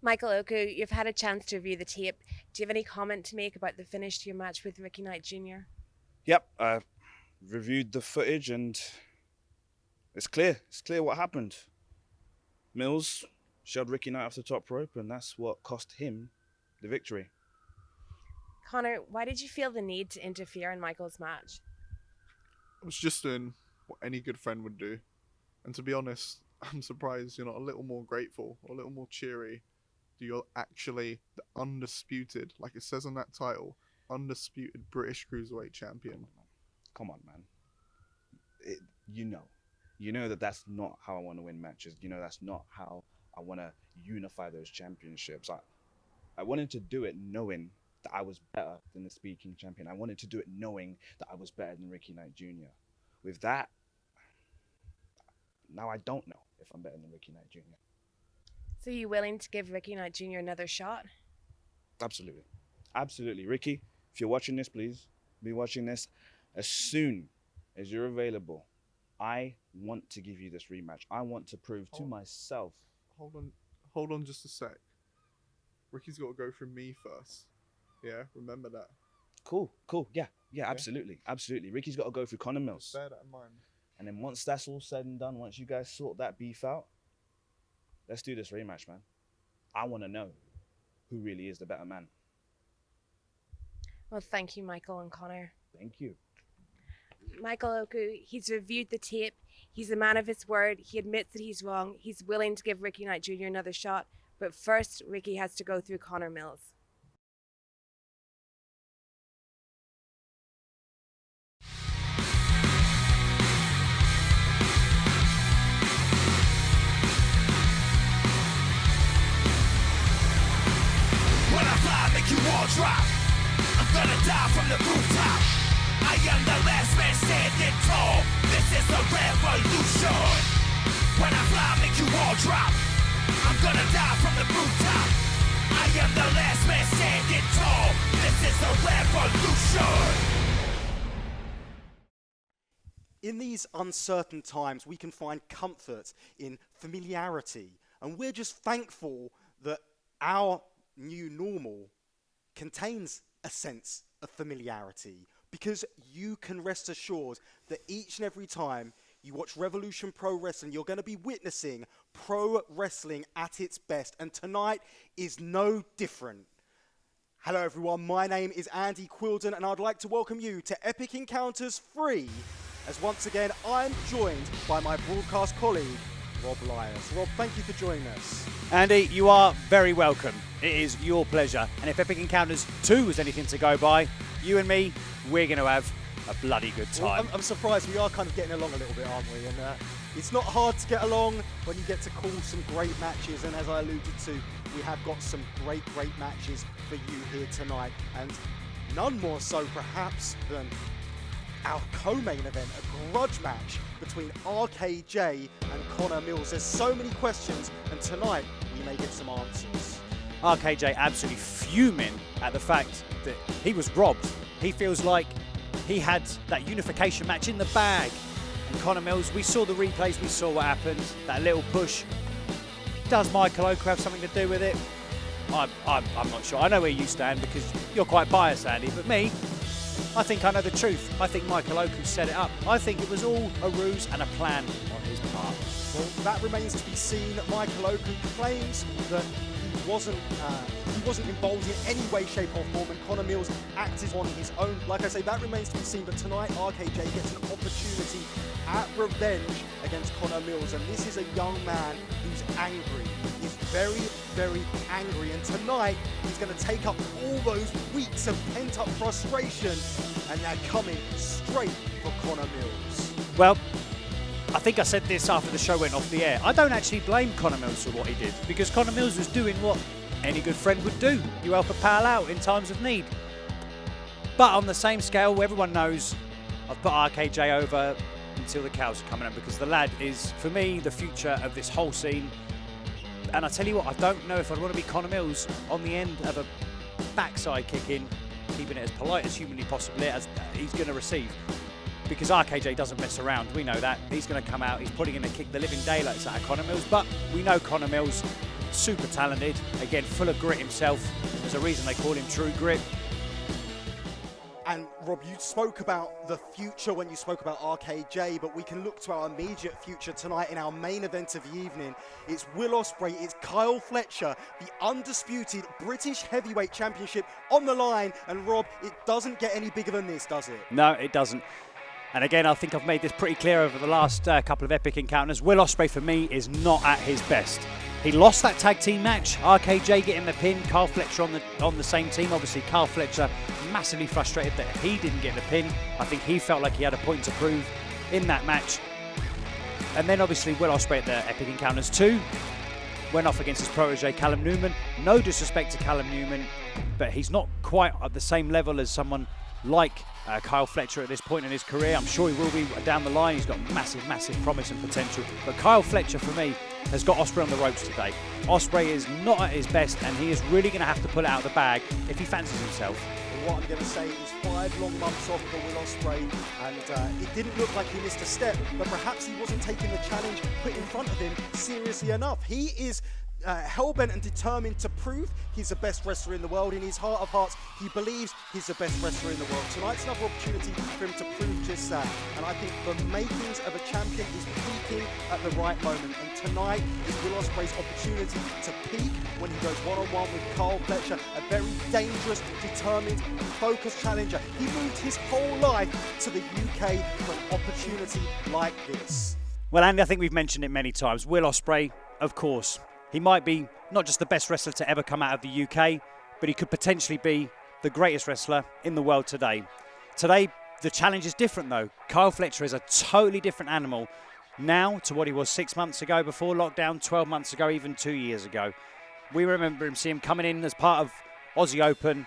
Michael Oku, you've had a chance to review the tape. Do you have any comment to make about the finish to your match with Ricky Knight Jr.? Yep, I reviewed the footage and it's clear. It's clear what happened. Mills shoved Ricky Knight off the top rope, and that's what cost him the victory. Connor, why did you feel the need to interfere in Michael's match? I was just doing what any good friend would do. And to be honest, I'm surprised you're not a little more grateful or a little more cheery that you're actually the undisputed, like it says on that title, undisputed British Cruiserweight Champion. Come on, man. You know that that's not how I want to win matches. You know that's not how I want to unify those championships. I wanted to do it knowing that I was better than the Speed King champion. I wanted to do it knowing that I was better than Ricky Knight Jr. With that, now I don't know if I'm better than Ricky Knight Jr. So you willing to give Ricky Knight Jr. another shot? Absolutely. Absolutely. Ricky, if you're watching this, please be watching this. As soon as you're available, I want to give you this rematch. I want to prove to myself. Hold on just a sec. Ricky's got to go through me first. Yeah, remember that. Cool. Yeah, absolutely. Ricky's got to go through Conor Mills. Bear that in mind. And then once that's all said and done, once you guys sort that beef out, let's do this rematch, man. I want to know who really is the better man. Well, thank you, Michael and Connor. Thank you. Michael Oku, he's reviewed the tape. He's a man of his word. He admits that he's wrong. He's willing to give Ricky Knight Jr. another shot. But first, Ricky has to go through Conor Mills. When I fly, make you all drop. I'm gonna die from the rooftop. I am the last man standing tall. This is a revolution. When I fly, make you all drop. I'm gonna die from the rooftop. I am the last man standing tall. This is a revolution. In these uncertain times, we can find comfort in familiarity. And we're just thankful that our new normal contains a sense of familiarity, because you can rest assured that each and every time you watch Revolution Pro Wrestling, you're going to be witnessing pro wrestling at its best. And tonight is no different. Hello everyone, my name is Andy Quilden and I'd like to welcome you to Epic Encounters 3, as once again I'm joined by my broadcast colleague, Rob Lyers. Rob, thank you for joining us. Andy, you are very welcome. It is your pleasure. And if Epic Encounters 2 was anything to go by, you and me, we're going to have a bloody good time. Well, I'm surprised. We are kind of getting along a little bit, aren't we? And it's not hard to get along when you get to call some great matches. And as I alluded to, we have got some great matches for you here tonight. And none more so, perhaps, than our co-main event, a grudge match between RKJ and Conor Mills. There's so many questions, and tonight we may get some answers. RKJ absolutely fuming at the fact that he was robbed. He feels like he had that unification match in the bag. And Conor Mills, we saw the replays, we saw what happened, that little push. Does Michael Oku have something to do with it? I'm not sure. I know where you stand because you're quite biased, Andy, but me, I think I know the truth. I think Michael Oku set it up. I think it was all a ruse and a plan on his part. Well, that remains to be seen. Michael Oku claims that he wasn't involved in any way, shape or form, and Conor Mills acted on his own. Like I say, that remains to be seen, but tonight RKJ gets an opportunity at revenge against Conor Mills, and this is a young man who's angry. He's very, very angry, and tonight he's going to take up all those weeks of pent-up frustration, and they're coming straight for Conor Mills. Well, I think I said this after the show went off the air. I don't actually blame Conor Mills for what he did, because Conor Mills was doing what any good friend would do. You help a pal out in times of need. But on the same scale, everyone knows I've put RKJ over until the cows are coming up, because the lad is, for me, the future of this whole scene. And I tell you what, I don't know if I'd want to be Conor Mills on the end of a backside kick in, keeping it as polite as humanly possible as he's going to receive. Because RKJ doesn't mess around, we know that. He's going to come out, he's putting in a kick the living daylights out of Conor Mills, but we know Conor Mills super talented, again, full of grit himself. There's a reason they call him True Grit. And Rob, you spoke about the future when you spoke about RKJ, but we can look to our immediate future tonight in our main event of the evening. It's Will Ospreay, it's Kyle Fletcher, the undisputed British Heavyweight Championship on the line. And Rob, it doesn't get any bigger than this, does it? No, it doesn't. And again, I think I've made this pretty clear over the last couple of epic encounters. Will Ospreay, for me, is not at his best. He lost that tag team match. RKJ getting the pin. Kyle Fletcher on the same team. Obviously, Kyle Fletcher massively frustrated that he didn't get the pin. I think he felt like he had a point to prove in that match. And then obviously Will Ospreay at the Epic Encounters 2 went off against his protege Callum Newman. No disrespect to Callum Newman, but he's not quite at the same level as someone like Kyle Fletcher at this point in his career. I'm sure he will be down the line. He's got massive, massive promise and potential. But Kyle Fletcher, for me, has got Ospreay on the ropes today. Ospreay is not at his best, and he is really going to have to pull it out of the bag if he fancies himself. What I'm going to say is 5 long months off for Will Ospreay, and it didn't look like he missed a step, but perhaps he wasn't taking the challenge put in front of him seriously enough. He is hell-bent and determined to prove he's the best wrestler in the world. In his heart of hearts, he believes he's the best wrestler in the world. Tonight's another opportunity for him to prove just that. And I think the makings of a champion is peaking at the right moment. And tonight is Will Ospreay's opportunity to peak when he goes one-on-one with Kyle Fletcher, a very dangerous, determined, and focused challenger. He moved his whole life to the UK for an opportunity like this. Well, Andy, I think we've mentioned it many times. Will Ospreay, of course, he might be not just the best wrestler to ever come out of the UK, but he could potentially be the greatest wrestler in the world today. Today, the challenge is different though. Kyle Fletcher is a totally different animal now to what he was 6 months ago before lockdown, 12 months ago, even 2 years ago. We remember him seeing him coming in as part of Aussie Open,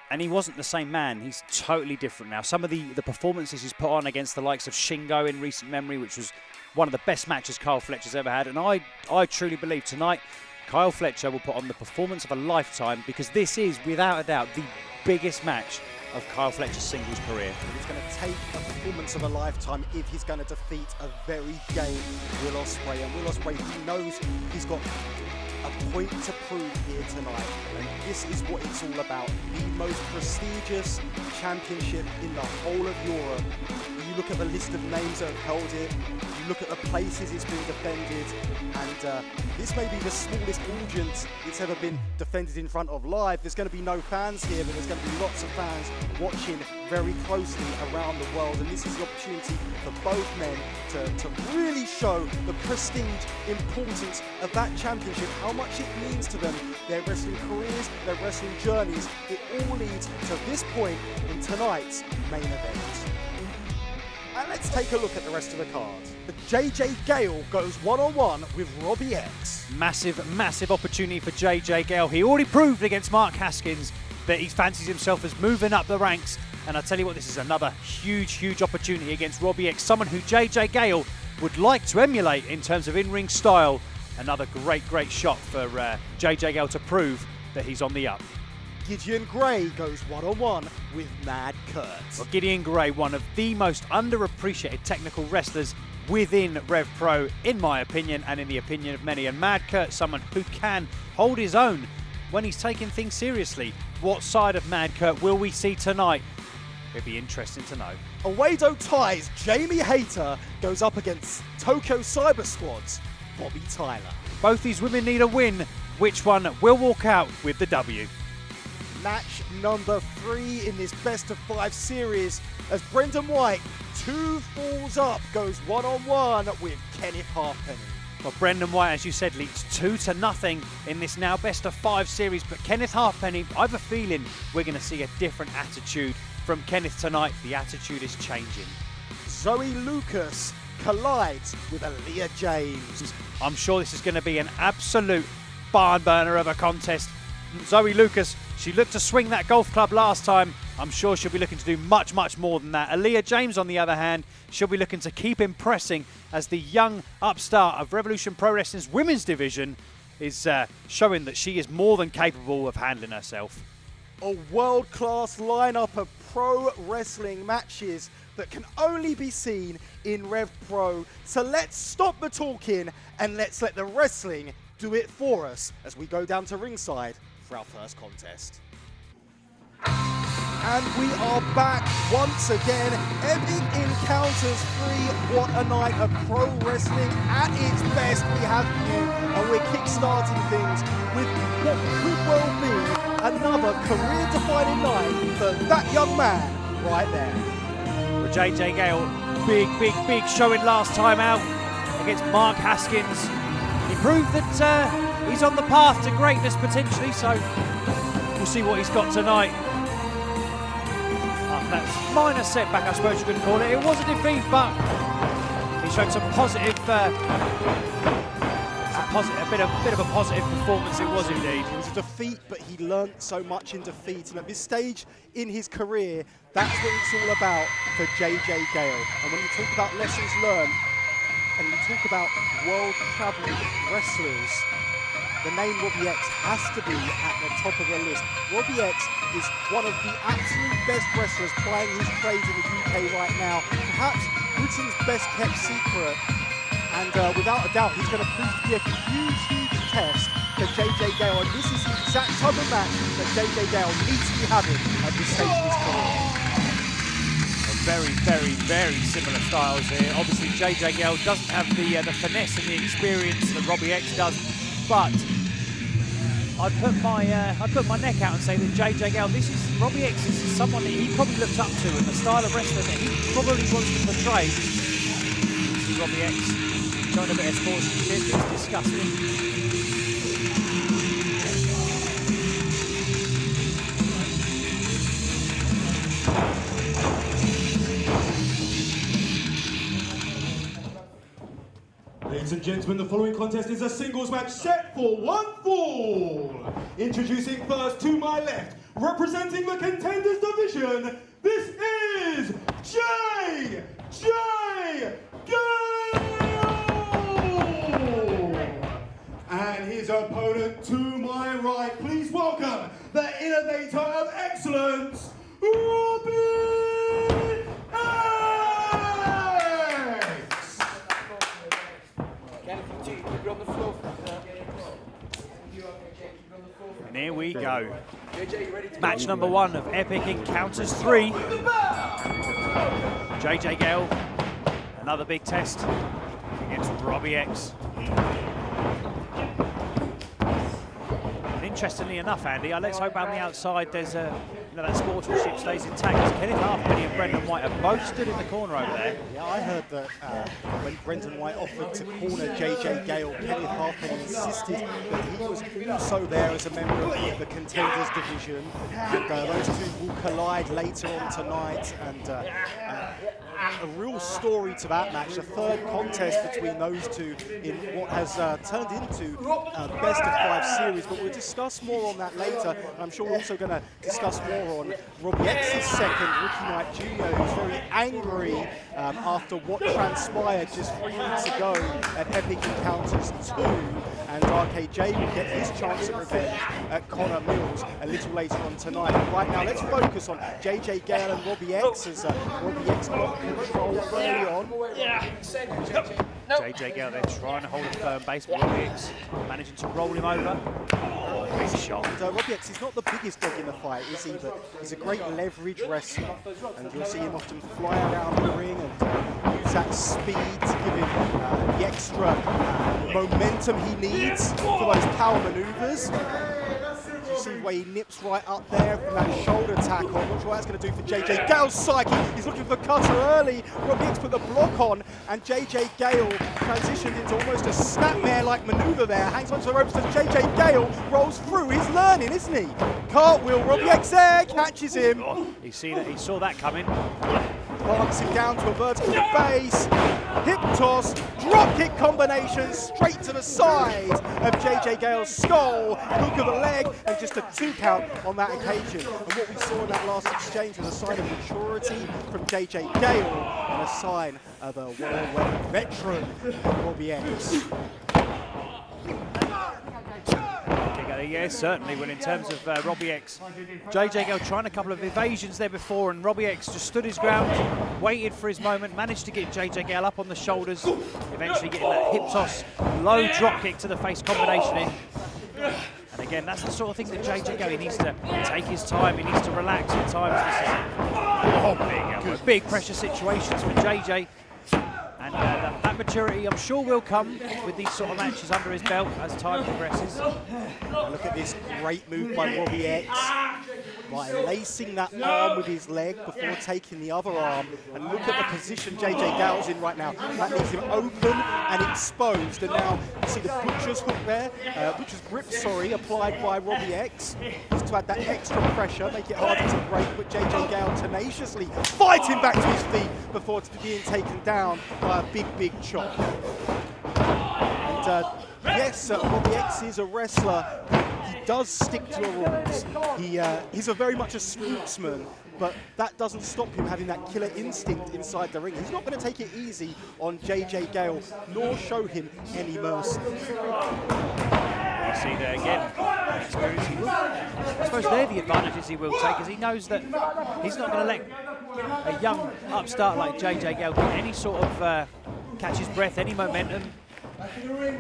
and he wasn't the same man. He's totally different now. Some of the performances he's put on against the likes of Shingo in recent memory, which was one of the best matches Kyle Fletcher's ever had. And I truly believe tonight Kyle Fletcher will put on the performance of a lifetime, because this is, without a doubt, the biggest match of Kyle Fletcher's singles career. It's going to take a performance of a lifetime if he's going to defeat a very game Will Ospreay. And Will Ospreay, he knows he's got a point to prove here tonight, and this is what it's all about. The most prestigious championship in the whole of Europe. You look at the list of names that have held it, you look at the places it's been defended, and this may be the smallest audience it's ever been defended in front of live. There's going to be no fans here, but there's going to be lots of fans watching very closely around the world, and this is the opportunity for both men to really show the prestige, importance of that championship, how much it means to them, their wrestling careers, their wrestling journeys. It all leads to this point in tonight's main event. And let's take a look at the rest of the card. JJ Gale goes one-on-one with Robbie X. Massive, massive opportunity for JJ Gale. He already proved against Mark Haskins that he fancies himself as moving up the ranks. And I tell you what, this is another huge, huge opportunity against Robbie X, someone who JJ Gale would like to emulate in terms of in-ring style. Another great, great shot for JJ Gale to prove that he's on the up. Gideon Gray goes one-on-one with Mad Kurt. Well, Gideon Gray, one of the most underappreciated technical wrestlers within Rev Pro, in my opinion, and in the opinion of many. And Mad Kurt, someone who can hold his own when he's taking things seriously. What side of Mad Kurt will we see tonight? It'd be interesting to know. Awado Ties, Jamie Hayter goes up against Tokyo Cyber Squad's Bobby Tyler. Both these women need a win. Which one will walk out with the W? Match number 3 in this best of 5 series as Brendan White, 2 falls up, goes one-on-one with Kenneth Halfpenny. Well, Brendan White, as you said, leads 2-0 in this now best of 5 series. But Kenneth Halfpenny, I have a feeling we're going to see a different attitude from Kenneth tonight. The attitude is changing. Zoe Lucas collides with Aaliyah James. I'm sure this is going to be an absolute barn burner of a contest. Zoe Lucas, she looked to swing that golf club last time. I'm sure she'll be looking to do much, much more than that. Aaliyah James, on the other hand, she'll be looking to keep impressing as the young upstart of Revolution Pro Wrestling's women's division is showing that she is more than capable of handling herself. A world-class lineup of pro wrestling matches that can only be seen in Rev Pro. So let's stop the talking and let's let the wrestling do do it for us as we go down to ringside for our first contest. And we are back once again. Epic Encounters 3. What a night of pro wrestling at its best we have here. And we're kickstarting things with what could well be another career-defining night for that young man right there. Well, JJ Gale, big showing last time out against Mark Haskins. He proved that he's on the path to greatness potentially, so we'll see what he's got tonight. That's minor setback, I suppose you could call it. It was a defeat, but he showed some positive, a bit of a positive performance. It was indeed. It was a defeat, but he learnt so much in defeat. And at this stage in his career, that's what it's all about for JJ Gale. And when you talk about lessons learned, and you talk about world-traveling wrestlers, the name Robbie X has to be at the top of the list. Robbie X is one of the absolute best wrestlers playing his trade in the UK right now. Perhaps Britain's best kept secret. And without a doubt, he's going to prove to be a huge test for JJ Gale. And this is the exact type of match that JJ Gale needs to be having at this stage of his career. Very similar styles here. Obviously, JJ Gale doesn't have the finesse and the experience that Robbie X does, but I'd put my neck out and say that JJ Gale, Robbie X is someone that he probably looks up to, and the style of wrestling that he probably wants to portray. See Robbie X showing a bit of sportsmanship. It's disgusting. Ladies and gentlemen, the following contest is a singles match set for one fall. Introducing first to my left, representing the Contenders Division, this is JJ Gale! And his opponent to my right, please welcome the innovator of excellence, Robbie X! And here we go. Match number 1 of Epic Encounters 3. JJ Gale, another big test against Robbie X. And interestingly enough, Andy, let's hope on the outside there's that sportsmanship stays intact. Kenneth Halfpenny and Brendan White have both stood in the corner over there. Yeah, I heard that when Brendan White offered to corner JJ Gale, Kenneth Halfpenny insisted that he was also there as a member of the Contenders Division. And those two will collide later on tonight. And a real story to that match, the third contest between those two in what has turned into a best of 5 series, but we'll discuss more on that later. And I'm sure we're also going to discuss more on Robbie X's second, Ricky Knight Jr., who's very angry after what transpired just 3 weeks ago at Epic Encounters 2. And RKJ will get his chance at revenge at Connor Mills a little later on tonight. But right now, let's focus on JJ Gale and Robbie X as Robbie X got control early on. JJ Gale there trying to hold a firm base, but Robbie X managing to roll him over. Nice shot. And Robbie X is not the biggest dog in the fight, is he? But he's a great leverage wrestler. And you'll see him often fly around the ring and use that speed to give him the extra momentum he needs for those power maneuvers. You see the way he nips right up there from that shoulder tackle. I'm not sure what that's going to do for JJ Gale's psyche. He's looking for cutter early. Robbie X put the block on, and JJ Gale transitioned into almost a snapmare-like maneuver there. Hangs onto the ropes as JJ Gale rolls through. He's learning, isn't he? Cartwheel, Robbie X there, catches him. He saw that coming. Balancing down to a vertical base, hip toss, drop kick combination straight to the side of JJ Gale's skull, hook of the leg, and just a 2 count on that occasion. And what we saw in that last exchange was a sign of maturity from JJ Gale and a sign of a well-weathered veteran, Robbie X. Yeah, certainly. Well, in terms of Robbie X, JJ Gale trying a couple of evasions there before, and Robbie X just stood his ground, waited for his moment, managed to get JJ Gale up on the shoulders, eventually getting that hip toss, low drop kick to the face combination in. And again, that's the sort of thing that JJ Gale, he needs to take his time, he needs to relax at times. This is big pressure situations for JJ. And that maturity, I'm sure, will come with these sort of matches under his belt as time progresses. Now look at this great move by Robbie X, by lacing that arm with his leg before taking the other arm. And look at the position JJ Gale's in right now. That leaves him open and exposed. And now you see the butcher's hook there, butcher's grip, sorry, applied by Robbie X, just to add that extra pressure, make it harder to break. But JJ Gale tenaciously fighting back to his feet before being taken down by a big chop. And yes, Robbie X is a wrestler. He does stick to the rules. He's very much a sportsman, but that doesn't stop him having that killer instinct inside the ring. He's not going to take it easy on JJ Gale, nor show him any mercy. You see there again, experience he will. I suppose they're the advantages he will take, as he knows that he's not going to let a young upstart like JJ Gale get any sort of catch his breath, any momentum. Look at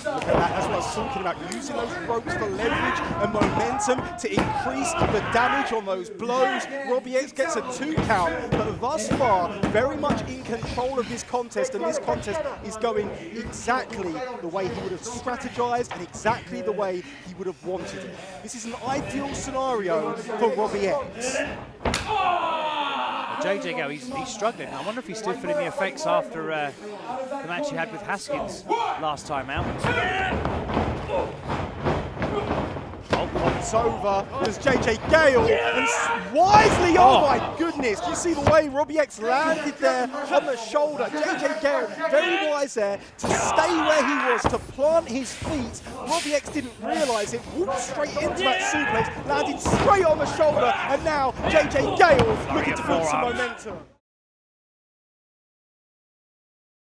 that, that's what I was talking about, using those ropes for leverage and momentum to increase the damage on those blows. Robbie X gets a 2 count, but thus far, very much in control of this contest, and this contest is going exactly the way he would have strategized and exactly the way he would have wanted it. This is an ideal scenario for Robbie X. JJ Gale, he's struggling. I wonder if he's still feeling the effects after the match he had with Haskins last time out. It's over. There's JJ Gale, and wisely, oh my goodness, do you see the way Robbie X landed there on the shoulder? JJ Gale, very wise there to stay where he was, to plant his feet. Robbie X didn't realise it, walked straight into that suplex, landed straight on the shoulder, and now JJ Gale looking to build some momentum.